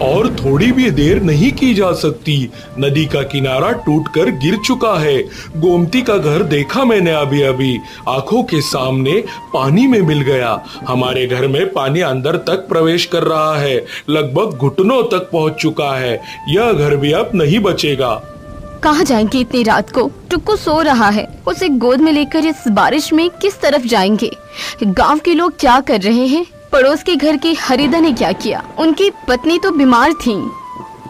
और थोड़ी भी देर नहीं की जा सकती। नदी का किनारा टूटकर गिर चुका है। गोमती का घर देखा मैंने अभी अभी, आंखों के सामने पानी में मिल गया। हमारे घर में पानी अंदर तक प्रवेश कर रहा है, लगभग घुटनों तक पहुंच चुका है। यह घर भी अब नहीं बचेगा। कहाँ जाएंगे इतनी रात को? टुक्कू सो रहा है, उसे गोद में लेकर इस बारिश में किस तरफ जाएंगे? गांव के लोग क्या कर रहे हैं? पड़ोस के घर की हरिदा ने क्या किया? उनकी पत्नी तो बीमार थी।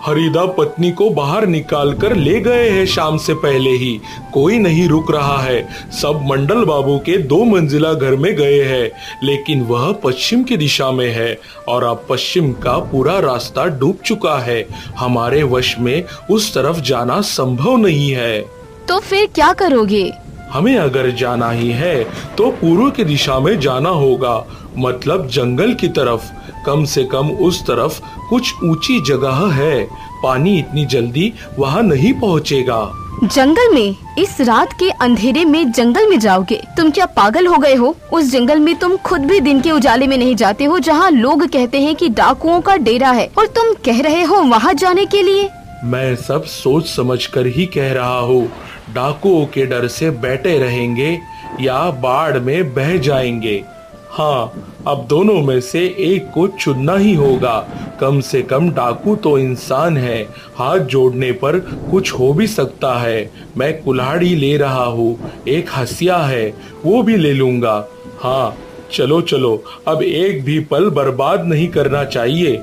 हरिदा पत्नी को बाहर निकाल कर ले गए हैं शाम से पहले ही। कोई नहीं रुक रहा है। सब मंडल बाबू के 2 मंजिला घर में गए हैं, लेकिन वह पश्चिम की दिशा में है और अब पश्चिम का पूरा रास्ता डूब चुका है। हमारे वश में उस तरफ जाना संभव नहीं है। तो फिर क्या करोगे? हमें अगर जाना ही है तो पूर्व की दिशा में जाना होगा, मतलब जंगल की तरफ। कम से कम उस तरफ कुछ ऊंची जगह है। पानी इतनी जल्दी वहाँ नहीं पहुँचेगा। जंगल में? इस रात के अंधेरे में जंगल में जाओगे? तुम क्या पागल हो गए हो? उस जंगल में तुम खुद भी दिन के उजाले में नहीं जाते हो, जहाँ लोग कहते हैं कि डाकुओं का डेरा है, और तुम कह रहे हो वहाँ जाने के लिए? मैं सब सोच समझ कर ही कह रहा हूँ। डाकुओं के डर से बैठे रहेंगे या बाढ़ में बह जाएंगे। हाँ, अब दोनों में से एक को चुनना ही होगा। कम से कम डाकू तो इंसान है, हाथ जोड़ने पर कुछ हो भी सकता है। मैं कुल्हाड़ी ले रहा हूँ, एक हंसिया है वो भी ले लूंगा। हाँ चलो चलो, अब एक भी पल बर्बाद नहीं करना चाहिए।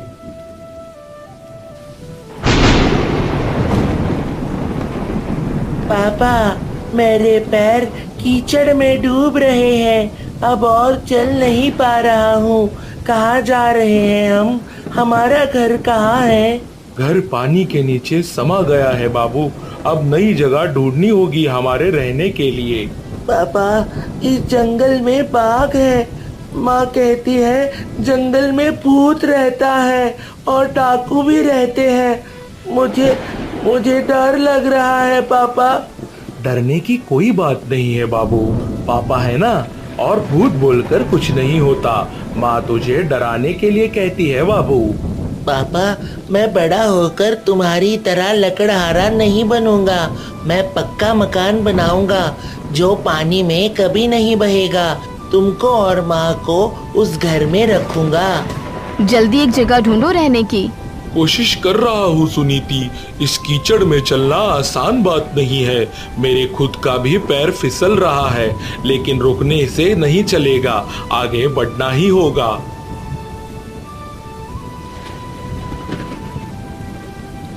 पापा, मेरे पैर कीचड़ में डूब रहे हैं, अब और चल नहीं पा रहा हूँ। कहाँ जा रहे हैं हम? हमारा घर कहाँ है? घर पानी के नीचे समा गया है बाबू। अब नई जगह ढूंढनी होगी हमारे रहने के लिए। पापा, इस जंगल में बाघ है। माँ कहती है जंगल में भूत रहता है और डाकू भी रहते हैं। मुझे डर लग रहा है पापा। डरने की कोई बात नहीं है बाबू, पापा है ना, और भूत बोलकर कुछ नहीं होता। माँ तुझे डराने के लिए कहती है बाबू। पापा, मैं बड़ा होकर तुम्हारी तरह लकड़हारा नहीं बनूंगा। मैं पक्का मकान बनाऊंगा जो पानी में कभी नहीं बहेगा। तुमको और माँ को उस घर में रखूंगा। जल्दी एक जगह ढूंढो रहने की। कोशिश कर रहा हूँ सुनीति, इस कीचड़ में चलना आसान बात नहीं है। मेरे खुद का भी पैर फिसल रहा है, लेकिन रुकने से नहीं चलेगा, आगे बढ़ना ही होगा।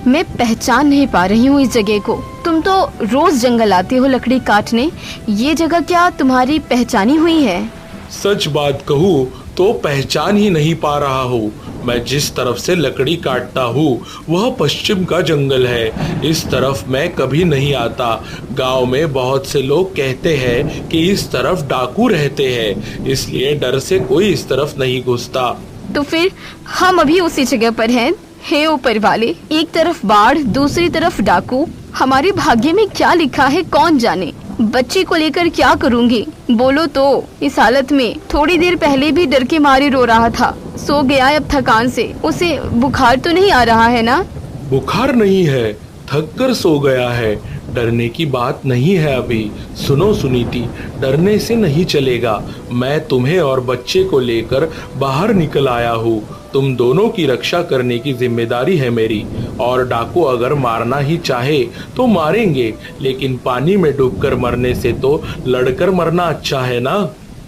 मैं पहचान नहीं पा रही हूँ इस जगह को। तुम तो रोज जंगल आते हो लकड़ी काटने, ये जगह क्या तुम्हारी पहचानी हुई है? सच बात कहूँ तो पहचान ही नहीं पा रहा हूँ। मैं जिस तरफ से लकड़ी काटता हूँ वह पश्चिम का जंगल है। इस तरफ मैं कभी नहीं आता। गांव में बहुत से लोग कहते हैं कि इस तरफ डाकू रहते हैं, इसलिए डर से कोई इस तरफ नहीं घुसता। तो फिर हम अभी उसी जगह पर हैं। हे ऊपर वाले, एक तरफ बाढ़, दूसरी तरफ डाकू। हमारे भाग्य में क्या लिखा है कौन जाने। बच्ची को लेकर क्या करूंगी? बोलो तो। इस हालत में थोड़ी देर पहले भी डर के मारे रो रहा था, सो गया अब थकान से। उसे बुखार तो नहीं आ रहा है ना? बुखार नहीं है, थक कर सो गया है। डरने की बात नहीं है अभी। सुनो सुनीति, डरने से नहीं चलेगा। मैं तुम्हें और बच्चे को लेकर बाहर निकल आया हूँ। तुम दोनों की रक्षा करने की जिम्मेदारी है मेरी। और डाकू अगर मारना ही चाहे तो मारेंगे, लेकिन पानी में डूबकर मरने से तो लड़कर मरना अच्छा है ना।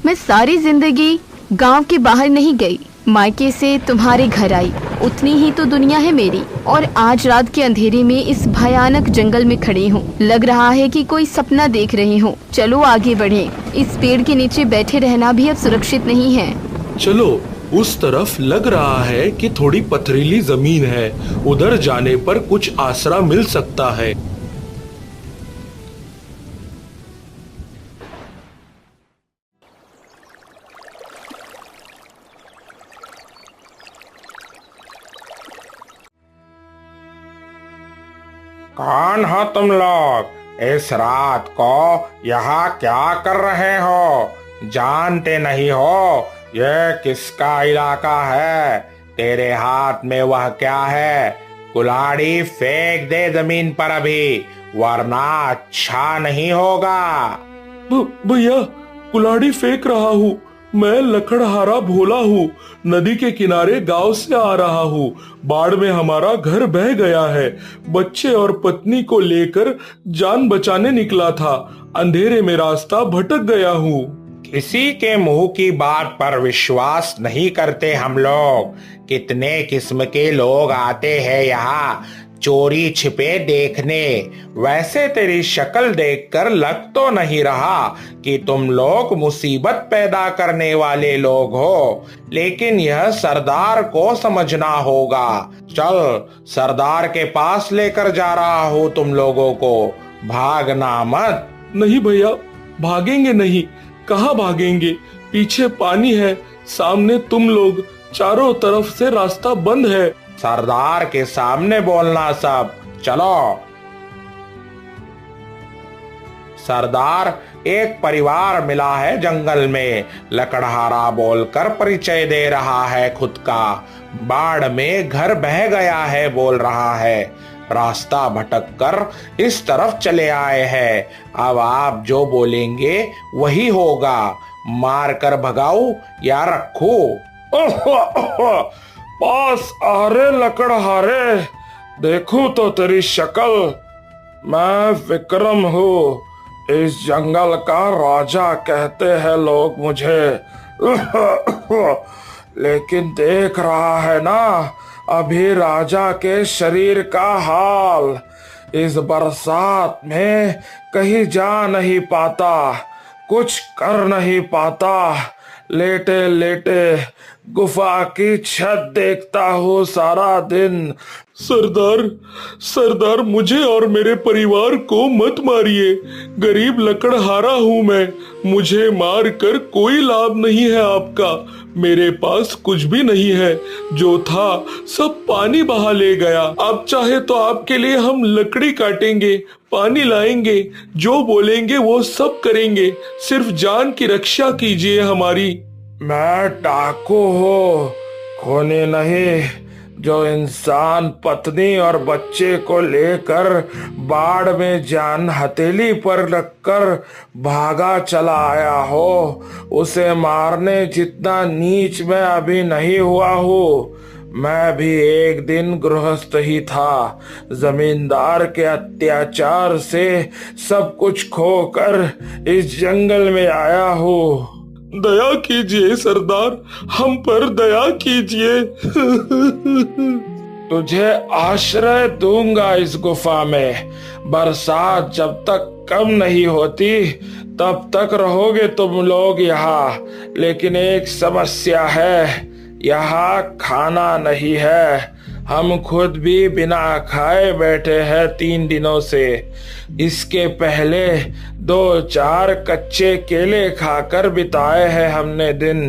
मैं सारी जिंदगी गांव के बाहर नहीं गई, मायके से तुम्हारे घर आई, उतनी ही तो दुनिया है मेरी। और आज रात के अंधेरे में इस भयानक जंगल में खड़ी हूँ। लग रहा है कि कोई सपना देख रही हूँ। चलो आगे बढ़ें। इस पेड़ के नीचे बैठे रहना भी अब सुरक्षित नहीं है। चलो, उस तरफ लग रहा है कि थोड़ी पथरीली जमीन है, उधर जाने पर कुछ आसरा मिल सकता है। कौन हो तुम लोग? इस रात को यहाँ क्या कर रहे हो? जानते नहीं हो ये किसका इलाका है? तेरे हाथ में वह क्या है? कुल्हाड़ी फेंक दे जमीन पर अभी, वरना अच्छा नहीं होगा। भैया, कुल्हाड़ी फेंक रहा हूँ। मैं लकड़हारा भोला हूँ, नदी के किनारे गांव से आ रहा हूँ। बाढ़ में हमारा घर बह गया है। बच्चे और पत्नी को लेकर जान बचाने निकला था। अंधेरे में रास्ता भटक गया हूँ। किसी के मुंह की बात पर विश्वास नहीं करते हम लोग। कितने किस्म के लोग आते हैं यहाँ चोरी छिपे देखने। वैसे तेरी शक्ल देखकर लग तो नहीं रहा कि तुम लोग मुसीबत पैदा करने वाले लोग हो, लेकिन यह सरदार को समझना होगा। चल, सरदार के पास लेकर जा रहा हूँ तुम लोगों को। भागना मत। नहीं भैया, भागेंगे नहीं। कहाँ भागेंगे? पीछे पानी है, सामने तुम लोग, चारों तरफ से रास्ता बंद है। सरदार के सामने बोलना सब। चलो। सरदार, एक परिवार मिला है जंगल में, लकड़हारा बोलकर परिचय दे रहा है खुद का। बाढ़ में घर बह गया है बोल रहा है। रास्ता भटक कर इस तरफ चले आए हैं। अब आप जो बोलेंगे वही होगा। मार कर भगाऊं या रखूं? पास आ रे लकड़हारे, देखूं तो तेरी शक्ल। मैं विक्रम हूँ, इस जंगल का राजा कहते हैं लोग मुझे। लेकिन देख रहा है ना अभी राजा के शरीर का हाल। इस बरसात में कहीं जा नहीं पाता, कुछ कर नहीं पाता। लेटे लेटे गुफा की छत देखता हूँ सारा दिन। सरदार, मुझे और मेरे परिवार को मत मारिए। गरीब लकड़हारा हूँ मैं। मुझे मार कर कोई लाभ नहीं है आपका। मेरे पास कुछ भी नहीं है। जो था सब पानी बहा ले गया। आप चाहे तो आपके लिए हम लकड़ी काटेंगे, पानी लाएंगे, जो बोलेंगे वो सब करेंगे। सिर्फ जान की रक्षा कीजिए हमारी। मैं डाकू हूँ, खूनी नहीं, जो इंसान पत्नी और बच्चे को लेकर बाढ़ में जान हथेली पर रखकर भागा चला आया हो। उसे मारने जितना नीच मैं अभी नहीं हुआ हूँ। मैं भी एक दिन गृहस्थ ही था। जमींदार के अत्याचार से सब कुछ खोकर इस जंगल में आया हूँ। दया कीजिए सरदार, हम पर दया कीजिए। तुझे आश्रय दूंगा इस गुफा में। बरसात जब तक कम नहीं होती तब तक रहोगे तुम लोग यहाँ। लेकिन एक समस्या है, यहाँ खाना नहीं है। हम खुद भी बिना खाए बैठे हैं 3 दिनों से। इसके पहले 2-4 कच्चे केले खाकर बिताए हैं हमने दिन।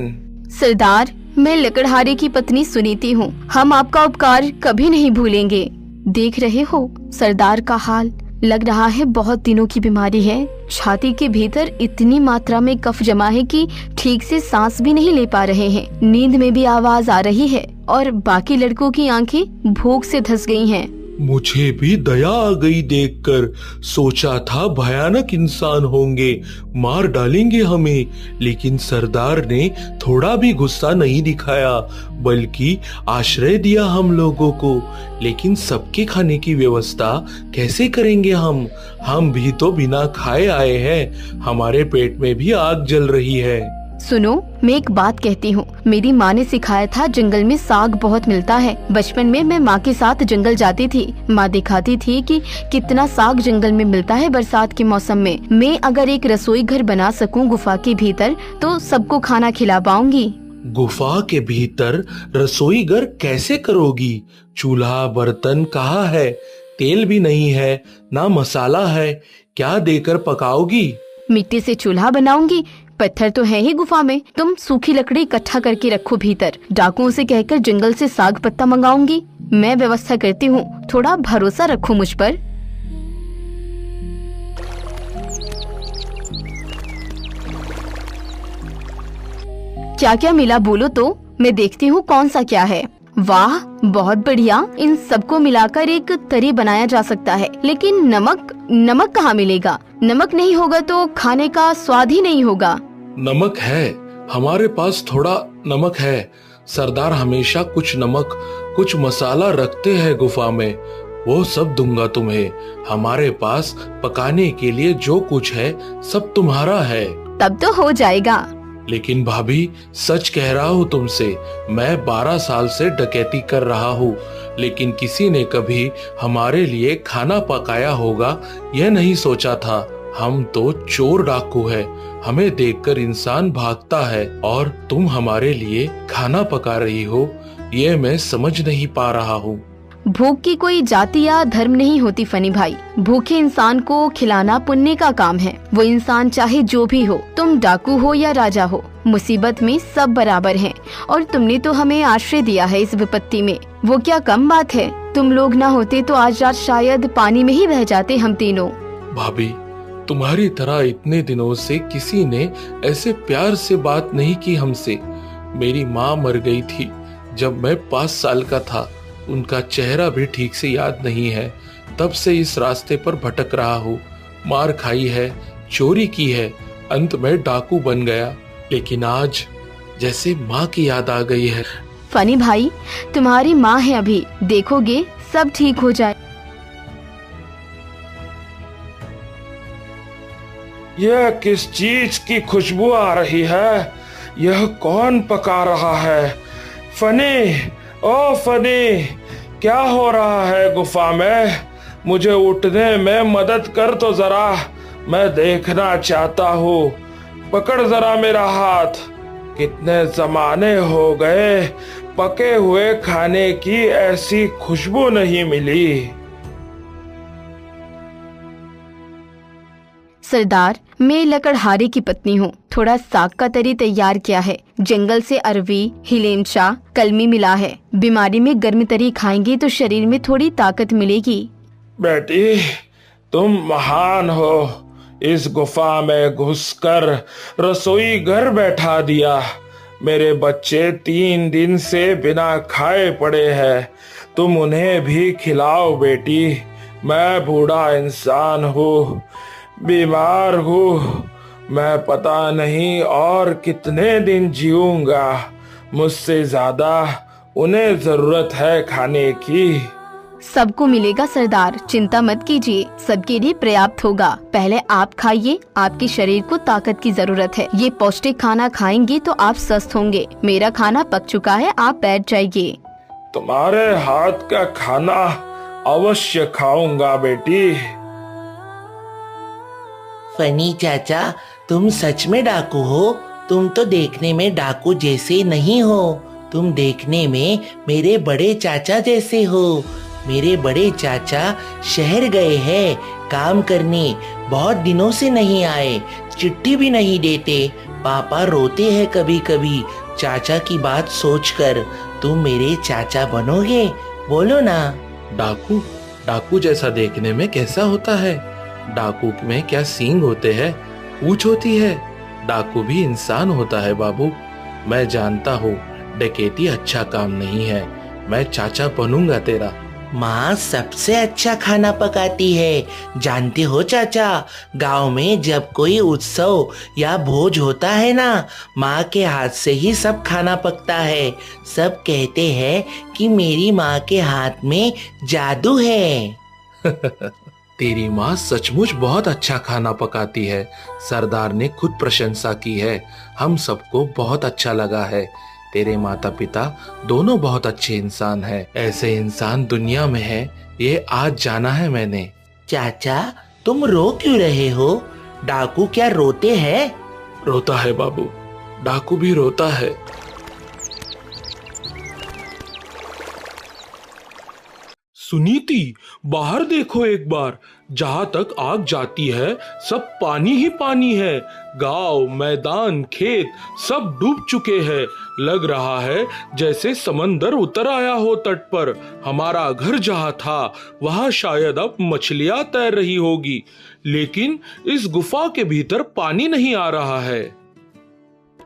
सरदार, मैं लकड़हारे की पत्नी सुनीति हूँ। हम आपका उपकार कभी नहीं भूलेंगे। देख रहे हो सरदार का हाल, लग रहा है बहुत दिनों की बीमारी है। छाती के भीतर इतनी मात्रा में कफ जमा है कि ठीक से सांस भी नहीं ले पा रहे हैं। नींद में भी आवाज आ रही है और बाकी लड़कों की आंखें भूख से धंस गई हैं। मुझे भी दया आ गई देखकर। सोचा था भयानक इंसान होंगे, मार डालेंगे हमें, लेकिन सरदार ने थोड़ा भी गुस्सा नहीं दिखाया, बल्कि आश्रय दिया हम लोगों को। लेकिन सबके खाने की व्यवस्था कैसे करेंगे हम? हम भी तो बिना खाए आए हैं। हमारे पेट में भी आग जल रही है। सुनो, मैं एक बात कहती हूँ। मेरी माँ ने सिखाया था जंगल में साग बहुत मिलता है। बचपन में मैं माँ के साथ जंगल जाती थी। माँ दिखाती थी कि कितना साग जंगल में मिलता है बरसात के मौसम में। मैं अगर एक रसोई घर बना सकूँ गुफा के भीतर तो सबको खाना खिला पाऊंगी। गुफा के भीतर रसोई घर कैसे करोगी? चूल्हा बर्तन कहाँ है? तेल भी नहीं है, ना मसाला है। क्या देकर पकाओगी? मिट्टी से चूल्हा बनाऊंगी। पत्थर तो है ही गुफा में। तुम सूखी लकड़ी इकट्ठा करके रखो भीतर। डाकुओं से कहकर जंगल से साग पत्ता मंगाऊंगी। मैं व्यवस्था करती हूँ, थोड़ा भरोसा रखो मुझ पर। क्या क्या मिला बोलो तो मैं देखती हूँ कौन सा क्या है। वाह, बहुत बढ़िया। इन सबको मिलाकर एक तरी बनाया जा सकता है, लेकिन नमक कहाँ मिलेगा? नमक नहीं होगा तो खाने का स्वाद ही नहीं होगा। नमक है, हमारे पास थोड़ा नमक है। सरदार हमेशा कुछ नमक कुछ मसाला रखते हैं गुफा में, वो सब दूंगा तुम्हें। हमारे पास पकाने के लिए जो कुछ है सब तुम्हारा है। तब तो हो जाएगा। लेकिन भाभी, सच कह रहा हूँ तुमसे, मैं 12 साल से डकैती कर रहा हूँ, लेकिन किसी ने कभी हमारे लिए खाना पकाया होगा यह नहीं सोचा था। हम तो चोर डाकू है, हमें देखकर इंसान भागता है, और तुम हमारे लिए खाना पका रही हो, ये मैं समझ नहीं पा रहा हूँ। भूख की कोई जाति या धर्म नहीं होती फनी भाई। भूखे इंसान को खिलाना पुण्य का काम है। वो इंसान चाहे जो भी हो, तुम डाकू हो या राजा हो, मुसीबत में सब बराबर हैं। और तुमने तो हमें आश्रय दिया है इस विपत्ति में, वो क्या कम बात है। तुम लोग ना होते तो आज रात शायद पानी में ही बह जाते हम तीनों। भाभी, तुम्हारी तरह इतने दिनों से किसी ने ऐसे प्यार से बात नहीं की हमसे। मेरी माँ मर गई थी जब मैं 5 साल का था, उनका चेहरा भी ठीक से याद नहीं है। तब से इस रास्ते पर भटक रहा हूँ। मार खाई है, चोरी की है, अंत में डाकू बन गया। लेकिन आज जैसे माँ की याद आ गई है। फनी भाई, तुम्हारी माँ है, अभी देखोगे सब ठीक हो जाए। यह किस चीज की खुशबू आ रही है? यह कौन पका रहा है? फनी, ओ फनी, क्या हो रहा है गुफा में? मुझे उठने में मदद कर तो जरा, मैं देखना चाहता हूँ। पकड़ जरा मेरा हाथ। कितने जमाने हो गए पके हुए खाने की ऐसी खुशबू नहीं मिली। सरदार, मैं लकड़हारे की पत्नी हूँ। थोड़ा साग का तरी तैयार किया है। जंगल से अरवी, हिलेंचा, कलमी मिला है। बीमारी में गर्म तरी खाएंगे तो शरीर में थोड़ी ताकत मिलेगी। बेटी, तुम महान हो। इस गुफा में घुसकर रसोई घर बैठा दिया। मेरे बच्चे 3 दिन से बिना खाए पड़े हैं, तुम उन्हें भी खिलाओ बेटी। मैं बूढ़ा इंसान हूँ, बीमार हूँ, मैं पता नहीं और कितने दिन जीऊंगा। मुझसे ज्यादा उन्हें जरूरत है खाने की। सबको मिलेगा सरदार, चिंता मत कीजिए, सबके लिए पर्याप्त होगा। पहले आप खाइए, आपके शरीर को ताकत की जरूरत है। ये पौष्टिक खाना खाएंगे तो आप स्वस्थ होंगे। मेरा खाना पक चुका है, आप बैठ जाइए। तुम्हारे हाथ का खाना अवश्य खाऊंगा बेटी। फनी चाचा, तुम सच में डाकू हो? तुम तो देखने में डाकू जैसे नहीं हो, तुम देखने में मेरे बड़े चाचा जैसे हो। मेरे बड़े चाचा शहर गए हैं काम करने, बहुत दिनों से नहीं आए, चिट्ठी भी नहीं देते। पापा रोते हैं कभी कभी चाचा की बात सोचकर। तुम मेरे चाचा बनोगे? बोलो ना। डाकू, डाकू जैसा देखने में कैसा होता है? डाकू में क्या सींग होते हैं, पूंछ होती है? डाकू भी इंसान होता है बाबू। मैं जानता हूँ डकैती अच्छा काम नहीं है। मैं चाचा बनूंगा तेरा। माँ सबसे अच्छा खाना पकाती है, जानते हो चाचा। गांव में जब कोई उत्सव या भोज होता है ना, माँ के हाथ से ही सब खाना पकता है। सब कहते हैं कि मेरी माँ के हाथ में जादू है। तेरी माँ सचमुच बहुत अच्छा खाना पकाती है। सरदार ने खुद प्रशंसा की है, हम सबको बहुत अच्छा लगा है। तेरे माता पिता दोनों बहुत अच्छे इंसान हैं। ऐसे इंसान दुनिया में है, ये आज जाना है मैंने। चाचा, तुम रो क्यों रहे हो? डाकू क्या रोते हैं? रोता है बाबू, डाकू भी रोता है। सुनीति, बाहर देखो एक बार। जहाँ तक आग जाती है सब पानी ही पानी है। गांव, मैदान, खेत सब डूब चुके हैं। लग रहा है जैसे समंदर उतर आया हो तट पर। हमारा घर जहाँ था वहाँ शायद अब मछलियाँ तैर रही होगी, लेकिन इस गुफा के भीतर पानी नहीं आ रहा है।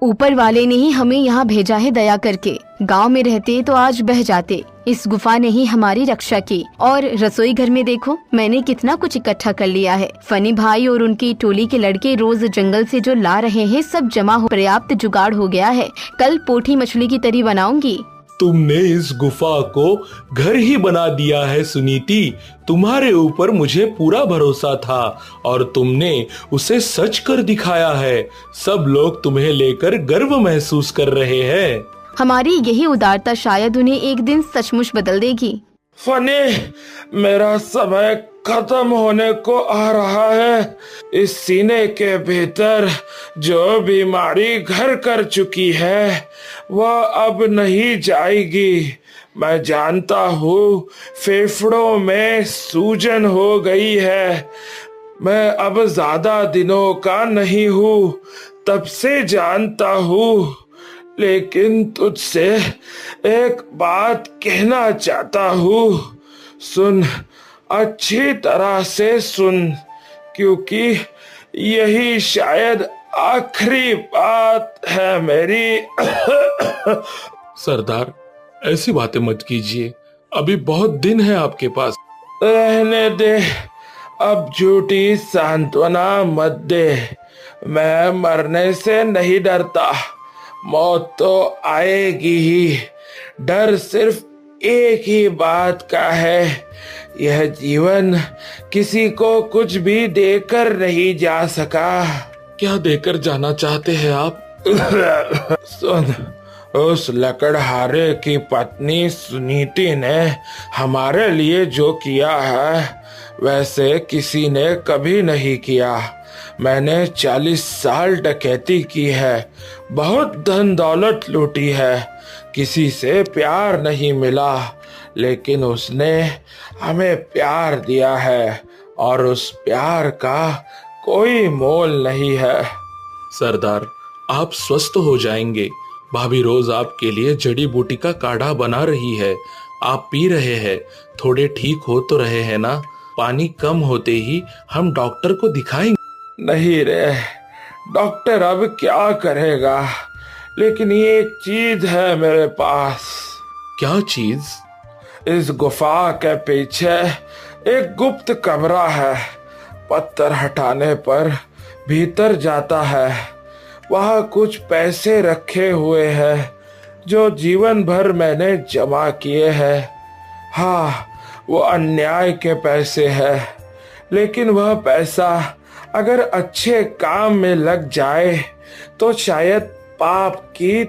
ऊपर वाले ने ही हमें यहाँ भेजा है दया करके। गांव में रहते तो आज बह जाते। इस गुफा ने ही हमारी रक्षा की। और रसोई घर में देखो मैंने कितना कुछ इकट्ठा कर लिया है। फनी भाई और उनकी टोली के लड़के रोज जंगल से जो ला रहे हैं सब जमा हो, पर्याप्त जुगाड़ हो गया है। कल पोठी मछली की तरी बनाऊंगी। तुमने इस गुफा को घर ही बना दिया है सुनीति। तुम्हारे ऊपर मुझे पूरा भरोसा था और तुमने उसे सच कर दिखाया है। सब लोग तुम्हें लेकर गर्व महसूस कर रहे हैं। हमारी यही उदारता शायद उन्हें एक दिन सचमुच बदल देगी। फनी, मेरा समय खत्म होने को आ रहा है। इस सीने के भीतर जो बीमारी घर कर चुकी है वह अब नहीं जाएगी। मैं जानता हूँ फेफड़ों में सूजन हो गई है। मैं अब ज्यादा दिनों का नहीं हूँ, तब से जानता हूँ। लेकिन तुझसे एक बात कहना चाहता हूँ। सुन, अच्छी तरह से सुन, क्योंकि यही शायद आखिरी बात है मेरी। सरदार, ऐसी बातें मत कीजिए, अभी बहुत दिन है आपके पास। रहने दे, अब झूठी सांत्वना मत दे। मैं मरने से नहीं डरता, मौत तो आएगी ही। डर सिर्फ एक ही बात का है, यह जीवन किसी को कुछ भी देकर नहीं जा सका। क्या देकर जाना चाहते हैं आप? सुन, उस लकड़हारे की पत्नी सुनीति ने हमारे लिए जो किया है वैसे किसी ने कभी नहीं किया। मैंने 40 साल डकैती की है, बहुत धन दौलत लूटी है, किसी से प्यार नहीं मिला, लेकिन उसने हमें प्यार दिया है और उस प्यार का कोई मोल नहीं है। सरदार, आप स्वस्थ हो जाएंगे। भाभी रोज आपके लिए जड़ी बूटी का काढ़ा बना रही है, आप पी रहे हैं। थोड़े ठीक हो तो रहे हैं ना? पानी कम होते ही हम डॉक्टर को दिखाएंगे। नहीं रे, डॉक्टर अब क्या करेगा, लेकिन ये एक चीज है मेरे पास। क्या चीज? इस गुफा के पीछे एक गुप्त कमरा है। पत्थर हटाने पर भीतर जाता है। वहाँ कुछ पैसे रखे हुए हैं जो जीवन भर मैंने जमा किए हैं। हाँ, वो अन्याय के पैसे हैं, लेकिन वह पैसा अगर अच्छे काम में लग जाए तो शायद पाप की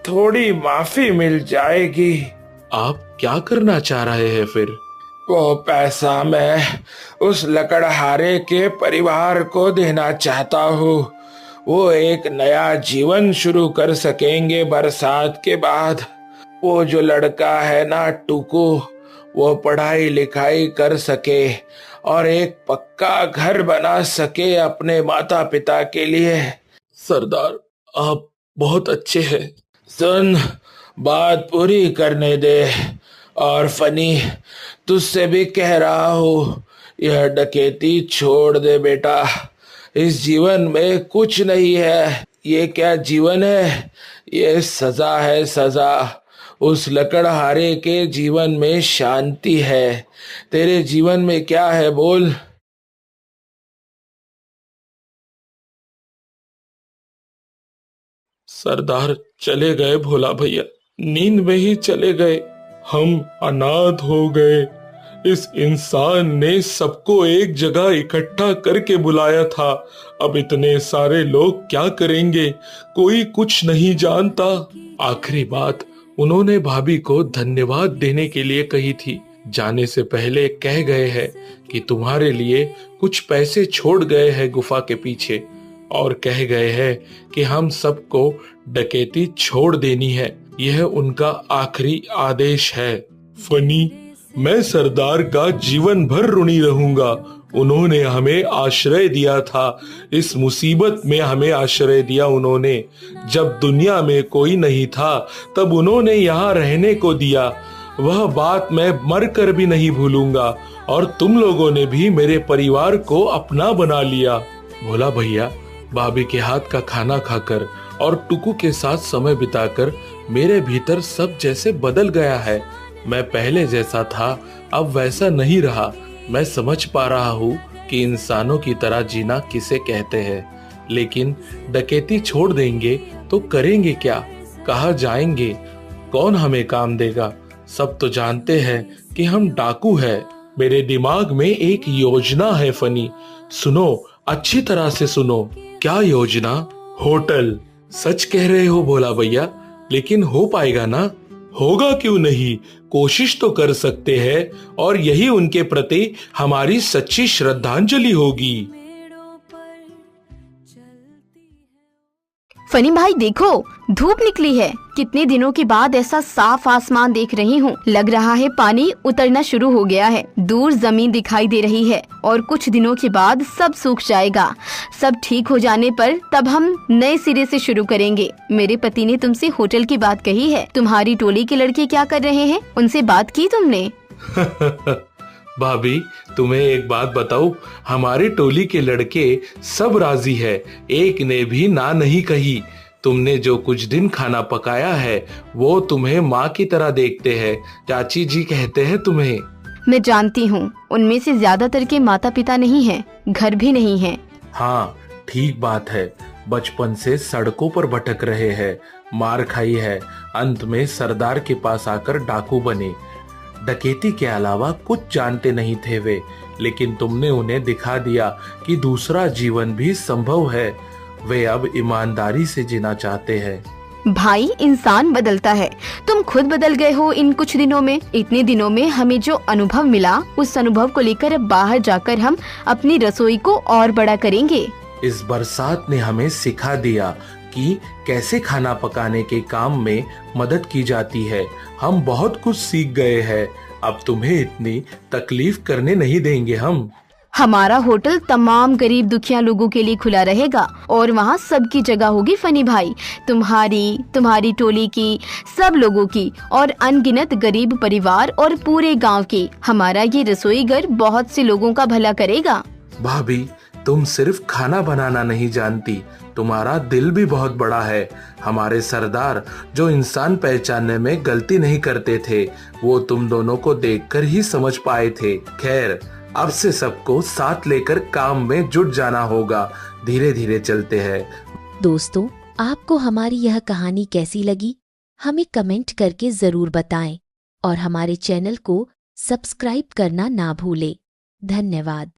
थोड़ी माफी मिल जाएगी। आप क्या करना चाह रहे हैं फिर? वो पैसा मैं उस लकड़हारे के परिवार को देना चाहता हूँ। वो एक नया जीवन शुरू कर सकेंगे बरसात के बाद। वो जो लड़का है ना टुकू, वो पढ़ाई लिखाई कर सके और एक पक्का घर बना सके अपने माता पिता के लिए। सरदार, आप बहुत अच्छे हैं। सुन, बात पूरी करने दे। और फनी, तुझसे भी कह रहा हूँ, यह डकैती छोड़ दे बेटा। इस जीवन में कुछ नहीं है। ये क्या जीवन है? ये सजा है, सजा। उस लकड़हारे के जीवन में शांति है, तेरे जीवन में क्या है बोल? सरदार चले गए भोला भैया, नींद में ही चले गए। हम अनाथ हो गए। इस इंसान ने सबको एक जगह इकट्ठा करके बुलाया था। अब इतने सारे लोग क्या करेंगे? कोई कुछ नहीं जानता। आखिरी बात उन्होंने भाभी को धन्यवाद देने के लिए कही थी। जाने से पहले कह गए हैं कि तुम्हारे लिए कुछ पैसे छोड़ गए हैं गुफा के पीछे, और कह गए हैं कि हम सबको डकैती छोड़ देनी है। यह उनका आखिरी आदेश है। फनी, मैं सरदार का जीवन भर ऋणी रहूंगा। उन्होंने हमें आश्रय दिया था। इस मुसीबत में हमें आश्रय दिया उन्होंने। जब दुनिया में कोई नहीं था तब उन्होंने यहाँ रहने को दिया। वह बात मैं मर कर भी नहीं भूलूंगा। और तुम लोगों ने भी मेरे परिवार को अपना बना लिया। भोला भैया, भाभी के हाथ का खाना खाकर और टुकू के साथ समय बिताकर मेरे भीतर सब जैसे बदल गया है। मैं पहले जैसा था अब वैसा नहीं रहा। मैं समझ पा रहा हूँ कि इंसानों की तरह जीना किसे कहते हैं। लेकिन डकैती छोड़ देंगे तो करेंगे क्या, कहाँ जाएंगे, कौन हमें काम देगा? सब तो जानते हैं कि हम डाकू हैं। मेरे दिमाग में एक योजना है फनी, सुनो, अच्छी तरह से सुनो। क्या योजना? होटल। सच कह रहे हो भोला भैया, लेकिन हो पाएगा ना? होगा क्यों नहीं, कोशिश तो कर सकते हैं और यही उनके प्रति हमारी सच्ची श्रद्धांजलि होगी। फनी भाई देखो, धूप निकली है। कितने दिनों के बाद ऐसा साफ आसमान देख रही हूँ। लग रहा है पानी उतरना शुरू हो गया है। दूर जमीन दिखाई दे रही है और कुछ दिनों के बाद सब सूख जाएगा। सब ठीक हो जाने पर तब हम नए सिरे से शुरू करेंगे। मेरे पति ने तुमसे होटल की बात कही है। तुम्हारी टोली के लड़के क्या कर रहे हैं? उनसे बात की तुमने? भाभी, तुम्हें एक बात बताऊं, हमारी टोली के लड़के सब राजी है, एक ने भी ना नहीं कही। तुमने जो कुछ दिन खाना पकाया है वो तुम्हें माँ की तरह देखते हैं। चाची जी कहते हैं तुम्हें। मैं जानती हूँ, उनमें से ज्यादातर के माता पिता नहीं हैं, घर भी नहीं है। हाँ, ठीक बात है। बचपन से सड़कों पर भटक रहे हैं, मार खाई है, अंत में सरदार के पास आकर डाकू बने। डकैती के अलावा कुछ जानते नहीं थे वे, लेकिन तुमने उन्हें दिखा दिया कि दूसरा जीवन भी संभव है। वे अब ईमानदारी से जीना चाहते हैं। भाई, इंसान बदलता है, तुम खुद बदल गए हो इन कुछ दिनों में। इतने दिनों में हमें जो अनुभव मिला, उस अनुभव को लेकर अब बाहर जाकर हम अपनी रसोई को और बड़ा करेंगे। इस बरसात ने हमें सिखा दिया कि कैसे खाना पकाने के काम में मदद की जाती है। हम बहुत कुछ सीख गए हैं। अब तुम्हें इतनी तकलीफ करने नहीं देंगे हम। हमारा होटल तमाम गरीब दुखिया लोगों के लिए खुला रहेगा और वहाँ सबकी जगह होगी फनी भाई। तुम्हारी टोली की, सब लोगों की और अनगिनत गरीब परिवार और पूरे गांव की। हमारा ये रसोई घर बहुत से लोगों का भला करेगा। भाभी, तुम सिर्फ खाना बनाना नहीं जानती, तुम्हारा दिल भी बहुत बड़ा है। हमारे सरदार जो इंसान पहचानने में गलती नहीं करते थे, वो तुम दोनों को देखकर ही समझ पाए थे। खैर, अब से सबको साथ लेकर काम में जुट जाना होगा। धीरे धीरे चलते हैं। दोस्तों, आपको हमारी यह कहानी कैसी लगी, हमें कमेंट करके जरूर बताएं और हमारे चैनल को सब्सक्राइब करना ना भूलें। धन्यवाद।